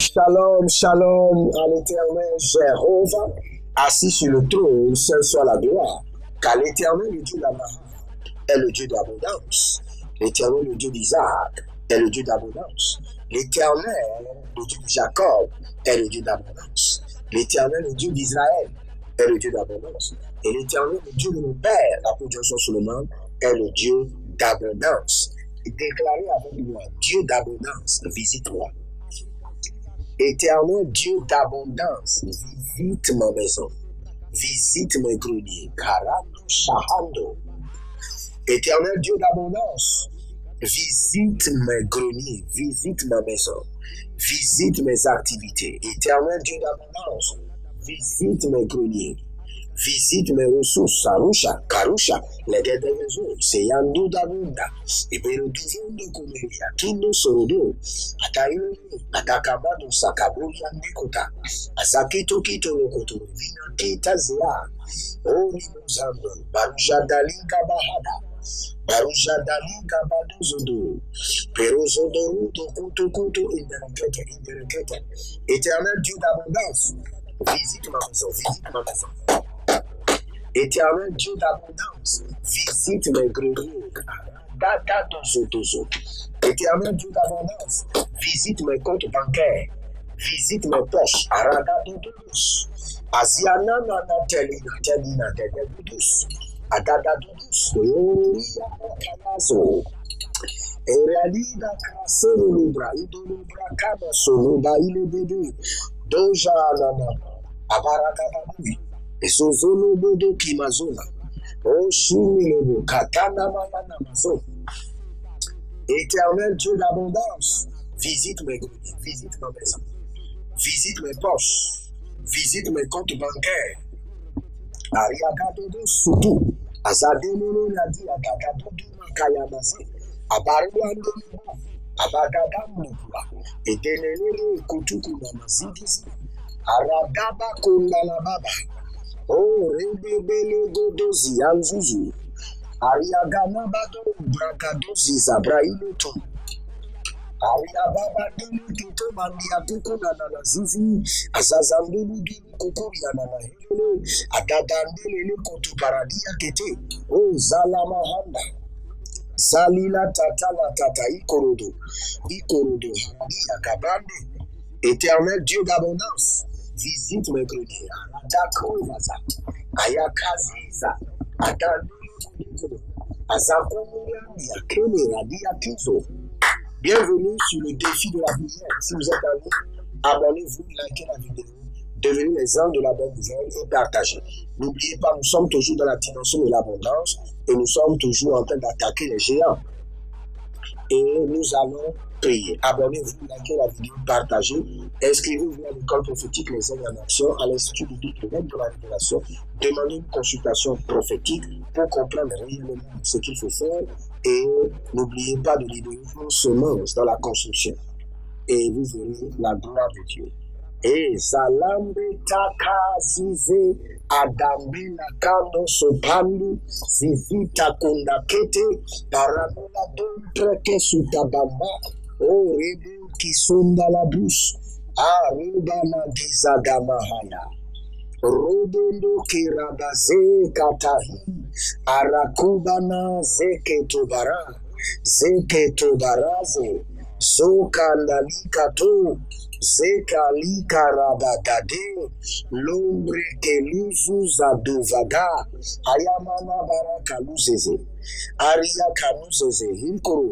Shalom, shalom à l'éternel Jéhovah, assis sur le trône, seul soit la gloire. Car l'éternel, le Dieu d'Abraham, est le Dieu d'abondance. L'éternel, le Dieu d'Isaac, est le Dieu d'abondance. L'éternel, le Dieu de Jacob, est le Dieu d'abondance. L'éternel, le Dieu d'Israël, est le Dieu d'abondance. Et l'éternel, le Dieu de mon Père, l'apôtre Joshua Solomon, est le Dieu d'abondance. Déclarez avec moi, Dieu d'abondance, visite-moi. Éternel Dieu d'abondance, visite ma maison, visite mes greniers, Karando Shahando. Éternel Dieu d'abondance, visite mes greniers, visite ma maison, visite mes activités. Éternel Dieu d'abondance, visite mes greniers, visite mes ressources, Sarusha, Karusha, les maisons, Seyando Dabunda, et Beroduvondo Komeria, Kindo Sorodo, Atayo, Atakabado, Sakabo, Yandekota, Asakito Kito Lokoto, Vina Kita Zea, Ori Muzando, Barujadalinka Bahada, Barujadalinka Badozodo, Perozodoru, Tokuto Kuto, Inderekete, Éternel Dieu d'abondance, visite ma maison, visite ma maison. Éternel Dieu d'abondance, visite mes greniers. Éternel Dieu d'abondance, visite mes comptes bancaires, visite mes poches. Asiana Telina Telina Telidus, Adadadus, Kamazo, Eralida Kasolubra, Idolubra Kama Soluba, Ilebede, Doja Nana, Abarakabui. Ezozolo bodo kimazola. Oshimilobo katana mayana mazo. Éternel Dieu d'abondance, visite mes greniers, visite ma maison, visite mes poches, visite mes comptes bancaires. Ariagadodo sutu. Azadelele nadi agagadodo makayamase. Abaruando libo. Abagadamunukula. Edelele kutuku na mazidisi. Aragaba kundalababa. Oh, rebebele godozi anzuzu. Ariagana bado brakadozi zabrailuto. Ariababa dulu kito mandia kuku na zizi. Azazambulu dulu kukuri na hele. Adadandele kutu paradia kete. Oh, zalamahanda. Zalila tatala tata ikorodo. Ikorodo handia kabande. Éternel Dieu d'abondance, visite mes greniers. Adakovaza, Ayakaziza, Adalulu, Azakomoyani, Akene, Radia Kizo. Bienvenue sur le défi de la prière. Si vous êtes en ligne, abonnez-vous, likez la vidéo, devenez les gens de la bonne nouvelle et partagez. N'oubliez pas, nous sommes toujours dans la dimension de l'abondance et nous sommes toujours en train d'attaquer les géants. Et nous allons prier. Abonnez-vous, likez la vidéo, partagez. Inscrivez-vous à l'école prophétique Les Hommes en Action, à l'Institut biblique de l'aide de la révélation. Demandez une consultation prophétique pour comprendre réellement ce qu'il faut faire. Et n'oubliez pas de libérer vos semences dans la construction. Et vous verrez la gloire de Dieu. Et Zalambe Takazize Adambe Nakando Sopandu Zizita Kundakete Paranula Dontreke Sutabamba O Rebu Kisunda la bouche Arubana Gizagamahaya Robondo Kirabaze Katahi Arakubana Zeketobara Zeketobaraze Zokandalikato Zekalika rabagade Lombre keluzu zaduvaga Ayamana barakaluzeze Aria kanuzeze Hikoro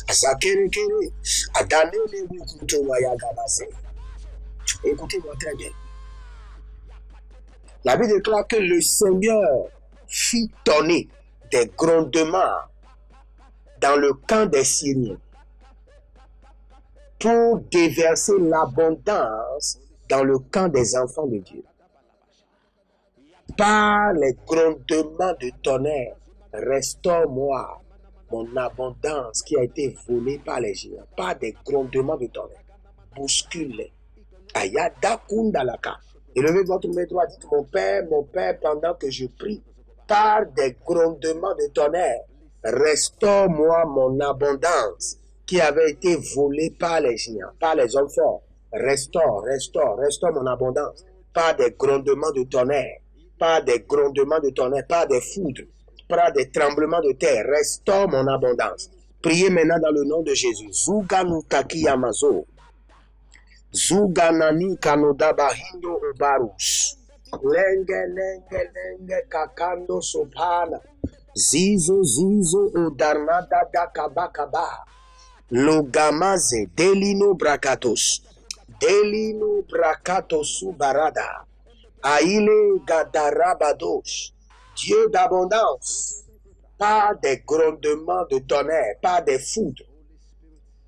Azakere kere Adanele bukuto wayagabase. Écoutez-moi très bien. La Bible déclare que le Seigneur fit donner des grondements dans le camp des Syriens pour déverser l'abondance dans le camp des enfants de Dieu. Par les grondements de tonnerre, restaure-moi mon abondance qui a été volée par les géants. Par des grondements de tonnerre, bouscule-les. Ayada kundalaka. Élevez votre main droite, dites mon Père, pendant que je prie, par des grondements de tonnerre, restaure-moi mon abondance qui avait été volé par les géants, par les hommes forts. Restaure mon abondance. Par des grondements de tonnerre, par des grondements de tonnerre, par des foudres, par des tremblements de terre. Restaure mon abondance. Priez maintenant dans le nom de Jésus. Zuganu taki amazo. Zuganani kanodaba hindo obarus. Lenge kakando sopana. Zizo odarnada da kabakaba. Logamaze delino brakatos. Delino brakatos subarada. Aile gadarabados. Dieu d'abondance. Pas des grondements de tonnerre, pas des foudres.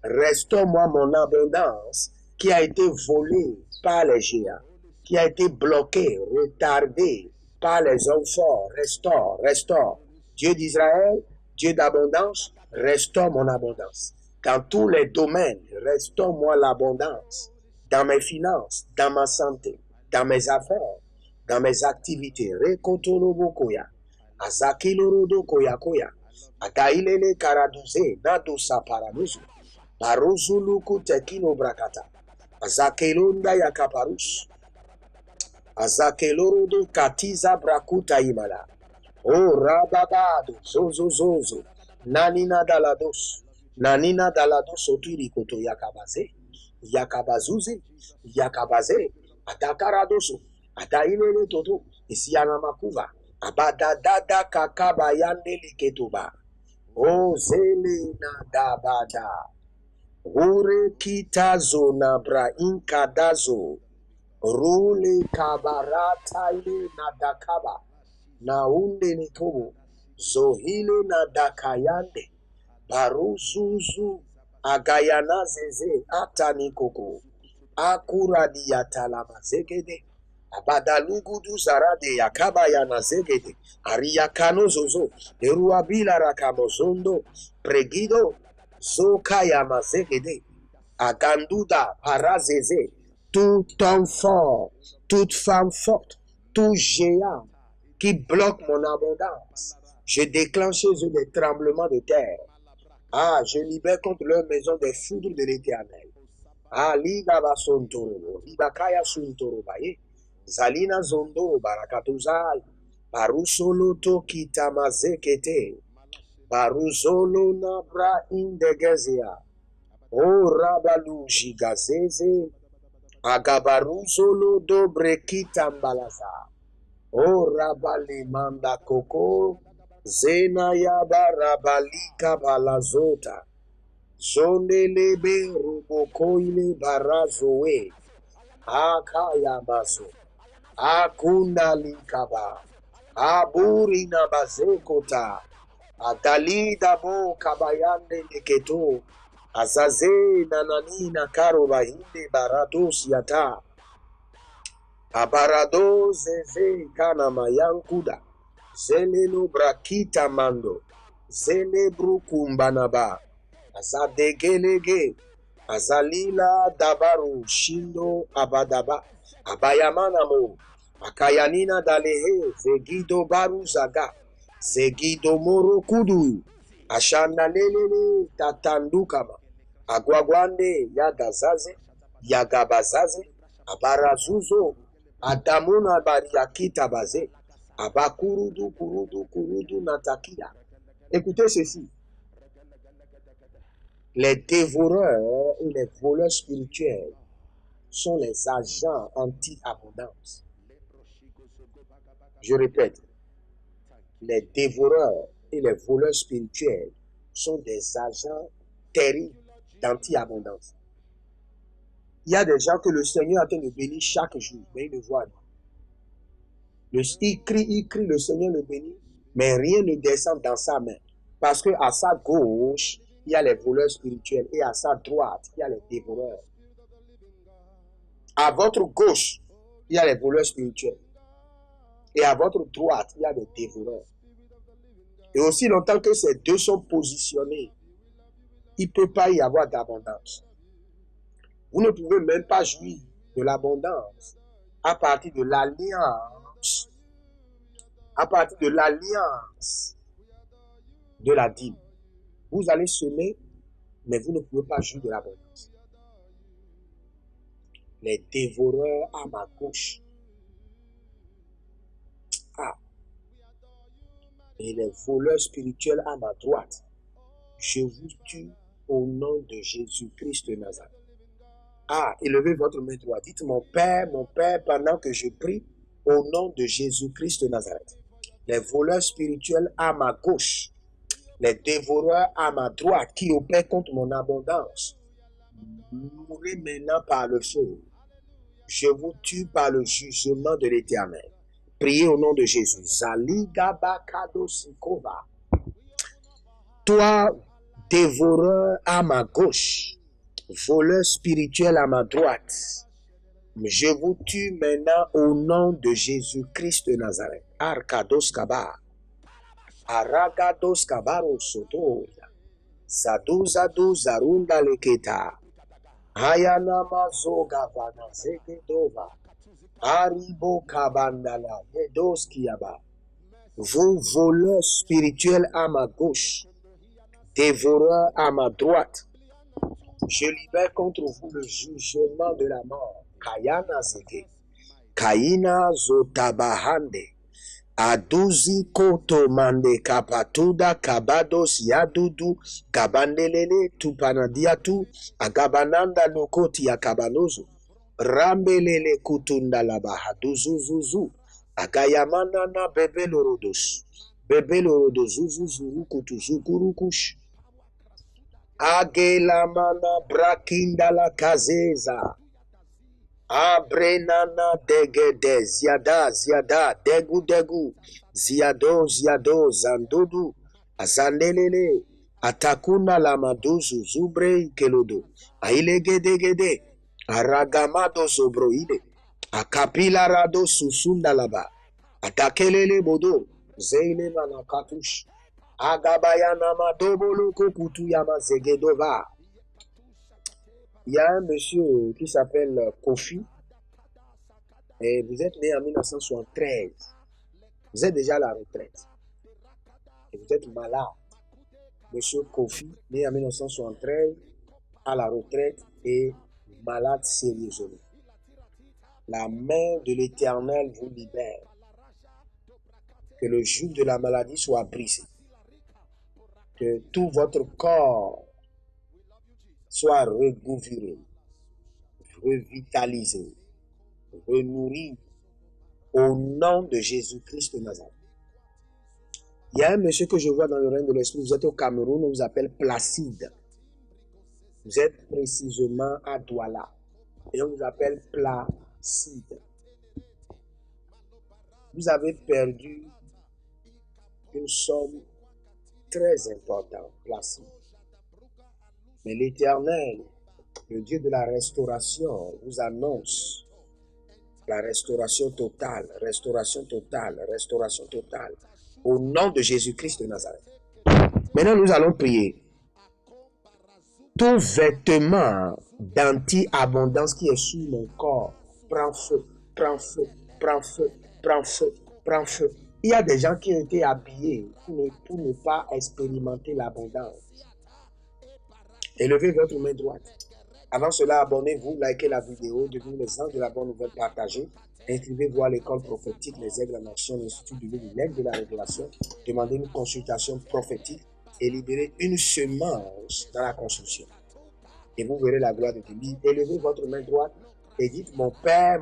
Restaure-moi mon abondance qui a été volée par les géants, qui a été bloquée, retardée par les hommes forts. Restaure. Dieu d'Israël, Dieu d'abondance, restaure mon abondance. Dans tous les domaines, restaure-moi l'abondance. Dans mes finances, dans ma santé, dans mes affaires, dans mes activités. Rekotolobokoya, azakilorodo koya, agailele karaduze, nadosa paranuzu. Baruzuluku tekino brakata. Azakelonda yakaparus. Azakelorodo katiza brakuta imala. O rababado zozo. Nanina dalados. Oturi koto yakabaze. Yakabaze. Atakaradoso. Atailele toto. Isiana makuva. Abadadada kakaba yandele ketoba. O zele na dabada. Ure kitazo na bra inkadazo. Rule kabarata ile na dakaba. Na unde nikobo. Zohile na dakayande. Baruzuzu. Agayana zeze atanikoko. Akuradi yatalama zegede. Abadalugudu zarade yakaba yana zegede. Ariyakano zozo. Eruabila rakamozondo. Pregido. Zokaya mazegede, aganduda parazeze, tout homme fort, toute femme forte, tout géant qui bloque mon abondance. Je déclenche chez eux des tremblements de terre. Ah, je libère contre leur maison des foudres de l'Éternel. Ah, ligaba sontoro, libakaya sontoro baye, zalina zondo barakatuzai, barusoloto kitamazekete. Baruzolo nabra indegezia. O rabalu jigazeze. Agabaruzolo dobre kitambalaza. O rabali manda koko. Zena yaba rabalika balazota. Zondelebe rubokoile barazoe. Akaya bazo. Akunda likaba. Aburi nabazekota. Adali dabo kabayande neketo. Azaze nanani na karo bahinde barados yata. Abarado zeze kana mayankuda. Zeleno brakita mando. Zelebru kumbanaba. Azadegelege. Azalila dabaru shindo abadaba. Abayamanamo. Akayanina dalehe. Zegido baru zaga. Zegido moro kudu. Ashana lelele tatandukama. Agwagwande yagazaze. Yagabazaze. Abarazuzo. Adamuna bariakita baze. Abakurudu natakia. Écoutez ceci. Les dévoreurs et les voleurs spirituels sont les agents anti-abondance. Je répète. Les dévoreurs et les voleurs spirituels sont des agents terribles d'anti-abondance. Il y a des gens que le Seigneur est en train de bénir chaque jour, mais ils ne voient pas. Il crie, le Seigneur le bénit, mais rien ne descend dans sa main. Parce que à sa gauche, il y a les voleurs spirituels et à sa droite, il y a les dévoreurs. À votre gauche, il y a les voleurs spirituels. Et à votre droite, il y a des dévoreurs. Et aussi longtemps que ces deux sont positionnés, il ne peut pas y avoir d'abondance. Vous ne pouvez même pas jouir de l'abondance à partir de l'alliance, de la dîme. Vous allez semer, mais vous ne pouvez pas jouir de l'abondance. Les dévoreurs à ma gauche. Ah. Et les voleurs spirituels à ma droite. Je vous tue au nom de Jésus-Christ de Nazareth. Ah, élevez votre main droite. Dites, mon Père, pendant que je prie, au nom de Jésus-Christ de Nazareth. Les voleurs spirituels à ma gauche, les dévoreurs à ma droite qui opèrent contre mon abondance, mourrez maintenant par le feu. Je vous tue par le jugement de l'Éternel. Priez au nom de Jésus. Zaligabakadosikova. Toi, dévoreur à ma gauche, voleur spirituel à ma droite, je vous tue maintenant au nom de Jésus-Christ de Nazareth. Arkados Kaba. Aragados Kabaro Sotoya. Saduzadu Zarunda Leketa. Hayanama Zogavana Zegedova. Aribo Kabandala Yedoskiaba. Vous voleurs spirituels à ma gauche, dévoreurs à ma droite, je libère contre vous le jugement de la mort. Kayana Zege. Kaina Zotabahande. Aduzi koto mande kapatuda kabados yadudu kabandelele tupanadiatu agabananda lokoti ya kabanozo rambelele kutunda labahaduzuzuzu agayamana na bebelorodos zuzuzu kutuzukurukush agelamana brakinda la kazeza Abrenana degede ziada degu ziado zandudu azandelele atakuna la maduzu zubre kelodo ailegedegede aragamado zobroide akapila rado susunda laba atakelele bodo zeile manakatush agabayana madobolo kokutu yama zegedova. Il y a un monsieur qui s'appelle Kofi, et vous êtes né en 1973. Vous êtes déjà à la retraite. Et vous êtes malade. Monsieur Kofi, né en 1973, à la retraite et malade sérieusement. La main de l'Éternel vous libère. Que le joug de la maladie soit brisé. Que tout votre corps soit regouvuré, revitalisé, renourri au nom de Jésus-Christ de Nazareth. Il y a un monsieur que je vois dans le règne de l'Esprit, vous êtes au Cameroun, on vous appelle Placide. Vous êtes précisément à Douala et on vous appelle Placide. Vous avez perdu une somme très importante, Placide. Mais l'Éternel, le Dieu de la restauration, vous annonce la restauration totale, au nom de Jésus-Christ de Nazareth. Maintenant, nous allons prier. Tout vêtement d'anti-abondance qui est sur mon corps, prend feu. Il y a des gens qui ont été habillés pour ne pas expérimenter l'abondance. Élevez votre main droite. Avant cela, abonnez-vous, likez la vidéo, devenez les anges de la bonne nouvelle, partagez. Inscrivez-vous à l'école prophétique, les aigles en action, l'Institut du livre, l'aigle de la révélation. Demandez une consultation prophétique et libérez une semence dans la construction. Et vous verrez la gloire de Dieu. Élevez votre main droite et dites, mon Père,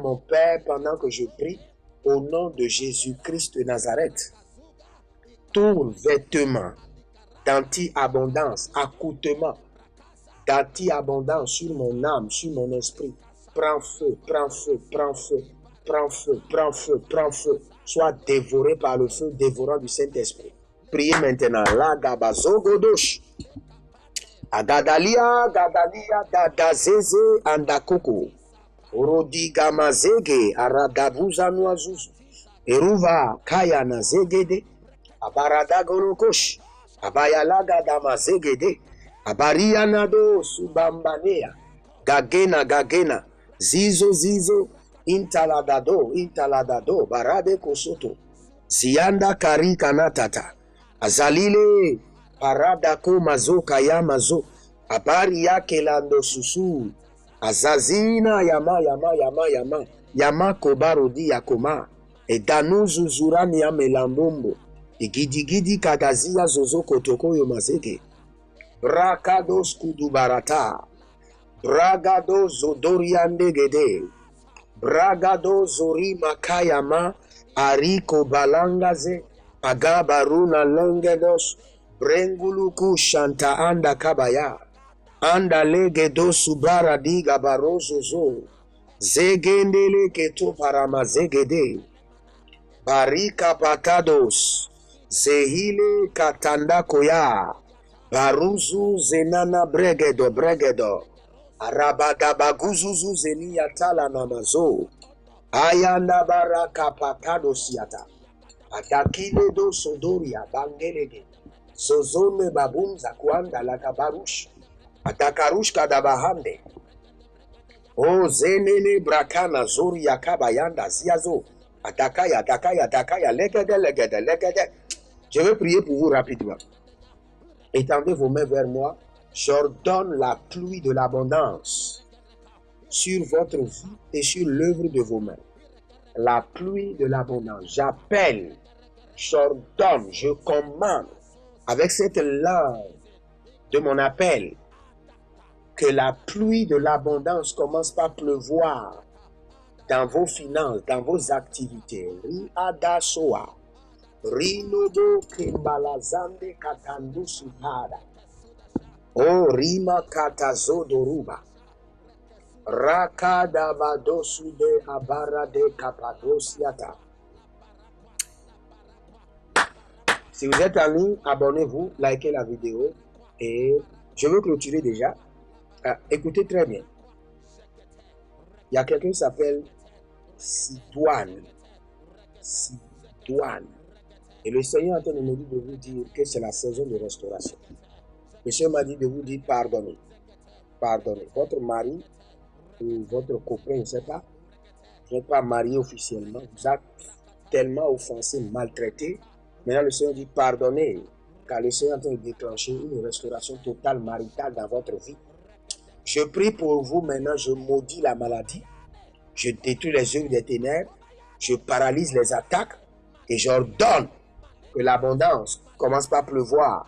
pendant que je prie, au nom de Jésus-Christ de Nazareth, tout vêtement d'anti-abondance, accoutrement, d'anti-abondance sur mon âme, sur mon esprit, prends feu, soit dévoré par le feu dévorant du Saint-Esprit. Priez maintenant. La gabazogodosh. Agadalia, dadazeze, andakoko. Rodi gamazege, aradabuza nuazuzu. Eruva, kaya na zegede. Abarada gorokosh. Abayalaga damazegede. Abarianado subambanea. Gagena. Zizo. Intaladado. Barade kosoto. Zianda karika natata. Azalile. Paradako mazo kaya mazo. Habari yake lando susu. Azazina yama yama yama yama. Yama kobarodi yakoma. Edanuzu zurani ya melambombo. Igidigidi kadazia zozo kotoko yomazeke. Brakados kudubarata. Bragado zodoriande gede. Bragado zori makayama. Ariko balangaze. Agabaruna longedos. Brenguluku shanta anda kabaya. Anda legedo subara diga barozo zo. Zegendele keto paramazegede. Barika patados. Zehile katanda koya. Baruzu zenana bregedo bregedo. Arabadabaguzuzu zenia tala namazo. Ayanda baraka patados yata. Adakile do sodoria bangelege. Zozone babunza kuanda la kabarush. Adakarush kadabahande. O zenene brakana zori yakabayanda ziazo. Adakaya, adakaya, adakaya, legede, legede, legede. Je vais prier pour vous rapidement. Étendez vos mains vers moi. J'ordonne la pluie de l'abondance sur votre vie et sur l'œuvre de vos mains. La pluie de l'abondance. J'appelle, j'ordonne, je commande avec cette langue de mon appel que la pluie de l'abondance commence par pleuvoir dans vos finances, dans vos activités. Riada soa. Rinodo kimbalazande katandu supada. O rima katazo doruba. Rakada badosu de abara de kapadosiata. Si vous êtes en ligne, abonnez-vous, likez la vidéo et je veux clôturer déjà. Écoutez très bien. Il y a quelqu'un qui s'appelle Sidoine. Sidoine. Et le Seigneur est en train de me dire de vous dire que c'est la saison de restauration. Le Seigneur m'a dit de vous dire pardonnez. Pardonnez. Votre mari ou votre copain, je ne sais pas, vous n'êtes pas marié officiellement, vous êtes tellement offensé, maltraité. Maintenant, le Seigneur dit pardonnez, car le Seigneur est en train de déclencher une restauration totale maritale dans votre vie. Je prie pour vous maintenant, je maudis la maladie, je détruis les œuvres des ténèbres, je paralyse les attaques et j'ordonne que l'abondance commence par pleuvoir.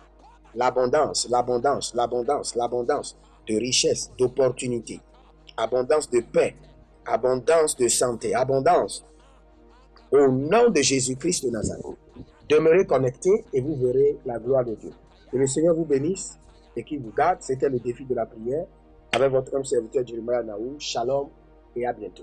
L'abondance, l'abondance, l'abondance, l'abondance de richesse, d'opportunités, abondance de paix, abondance de santé, abondance. Au nom de Jésus-Christ de Nazareth, demeurez connectés et vous verrez la gloire de Dieu. Que le Seigneur vous bénisse et qu'il vous garde. C'était le défi de la prière avec votre homme serviteur Jeremiah Naou. Shalom et à bientôt.